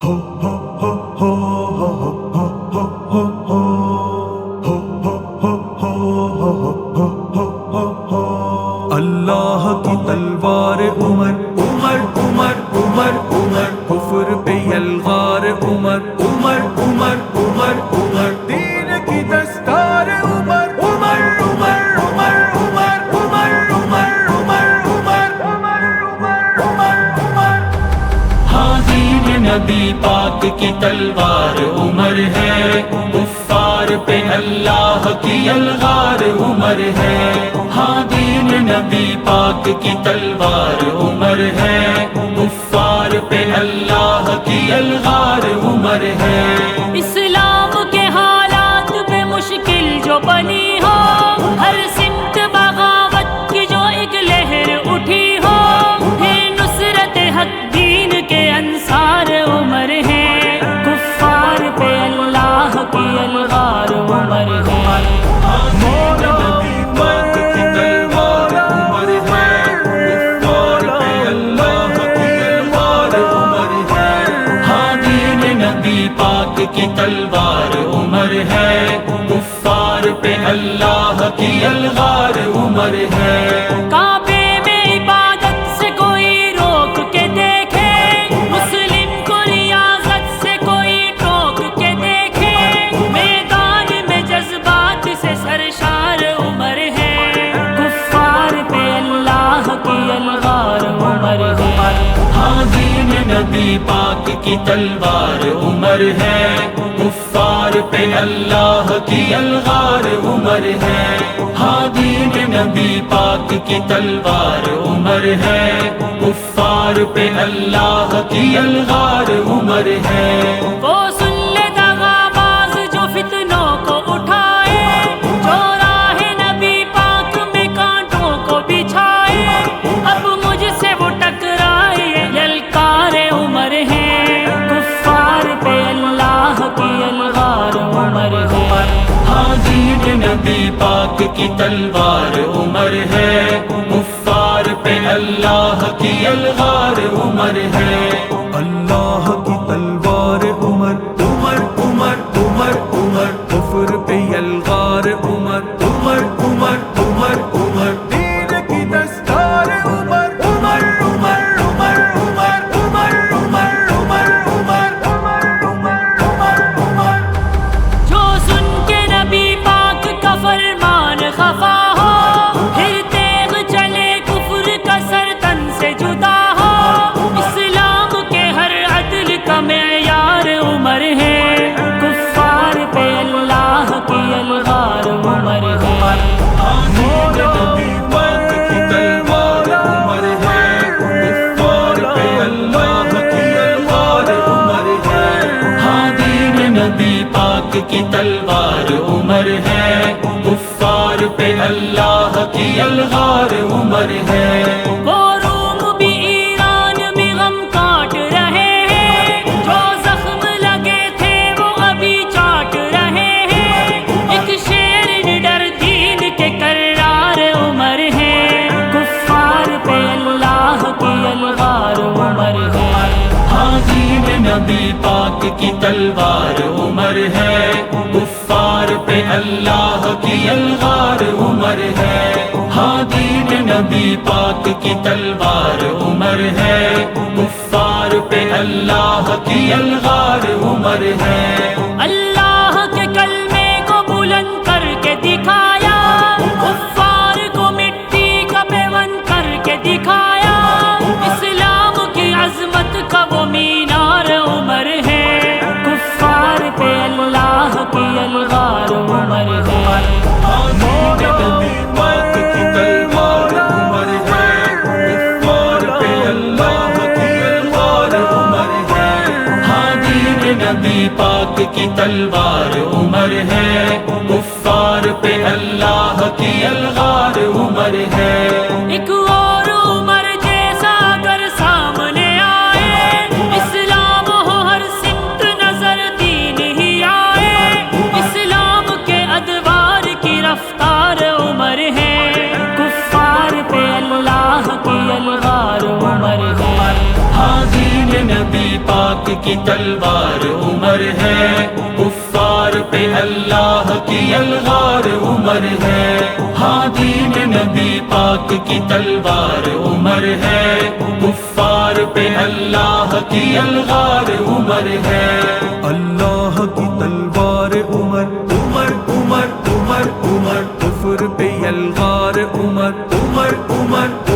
اللہ کی تلوار عمر عمر عمر عمر عمر، کفر پہ یلغار عمر عمر عمر عمر عمر، دین کی دستار عمر عمر عمر عمر عمر عمر عمر عمر عمر عمر عمر عمر۔ ہاں دین نبی پاک کی تلوار عمر ہے، کفار پہ اللہ کی یلغار عمر ہے۔ ہاں دین نبی پاک کی تلوار عمر ہے، کفار پہ اللہ کی یلغار عمر ہے۔ اسلام کے حالات میں مشکل جو بنی ہو، ہر سمت بغاوت کی جو ایک لہر اٹھی ہو، ہے نصرت حق دین کے انصار عمر ہے، کفار پہ اللہ کی یلغار عمر ہے۔ کی تلوار عمر ہے، کفار پہ اللہ کی یلغار عمر ہے۔ کعبے میں عبادت سے کوئی روک کے دیکھے، مسلم کو ریاضت سے کوئی ٹوک کے دیکھے، میدان میں جذبات سے سرشار عمر ہے، کفار پہ اللہ کی یلغار عمر ہے۔ ہاں دین نبی پاک کی تلوار عمر ہے، کفار پہ اللہ کی یلغار عمر ہے۔ ہاں دین نبی پاک کی تلوار عمر ہے، کفار پہ اللہ کی یلغار عمر ہے۔ وہ سن لے دغاباز جو فتنوں کو اٹھائے، جو راہ نبی پاک میں کانٹوں کو بچھائے، اب مجھ سے وہ ٹکرائے یلکار عمر ہے، کفار پہ اللہ کی یلغار عمر ہے۔ ہاں دین نبی پاک کی تلوار عمر ہے، کفار پہ اللہ کی یلغار عمر ہے۔ اللہ کی تلوار عمر عمر عمر عمر عمر، کفر پہ یلغار عمر عمر عمر عمر عمر، دین کی دستار عمر عمر عمر عمر عمر عمر عمر عمر عمر عمر عمر عمر۔ جو سن کے نبی پاک کا فرمان خفا ہو، پھر تیغ چلے کفر کا سر تن سے جدا ہو، اسلام کے ہر عدل کا معیار عمر ہے، کفار پہ اللہ کی یلغار عمر ہے۔ کی تلوار عمر ہے، کفار پہ اللہ کی یلغار عمر ہے۔ وہ روم بھی ایران میں غم کاٹ رہے ہیں، جو زخم لگے تھے وہ ابھی چاٹ رہے ہیں، ایک شیر نڈر دین کے کرار عمر ہے، کفار پہ اللہ کی یلغار عمر ہے۔ ہاں دین نبی پاک کی تلوار عمر ہے، کفار پہ اللہ کی یلغار عمر ہے۔ ہاں دین نبی پاک کی تلوار عمر ہے، کفار پہ اللہ کی یلغار عمر ہے۔ اللہ کے کلمے کو بلند کر کے دکھایا، کفار کو مٹی کا پیوند کر کے دکھایا، اسلام کی عظمت کا وہ مینار عمر ہے، کفار پہ اللہ کی یلغار عمر ہے۔ ہاں دین نبی پاک کی تلوار عمر ہے، کفار پہ اللہ کی یلغار عمر ہے۔ ہاں دین نبی پاک کی تلوار عمر ہے، کفار پہ اللہ کی یلغار عمر ہے۔ ایک اور عمر جیسا اگر سامنے آئے، اسلام ہو ہر سمت نظر دین ہی آئے، اسلام کے ادوار کی رفتار عمر ہے، کفار پہ اللہ کی یلغار عمر ہے۔ ہاں دین نبی پاک پاک کی تلوار عمر ہے، کفار پہ اللہ کی الغار عمر ہے، ہاں دین نبی پاک کی تلوار عمر ہے، کفار پہ اللہ کی الغار عمر ہے۔ اللہ کی تلوار عمر عمر عمر عمر عمر، کفر پہ یلغار عمر عمر عمر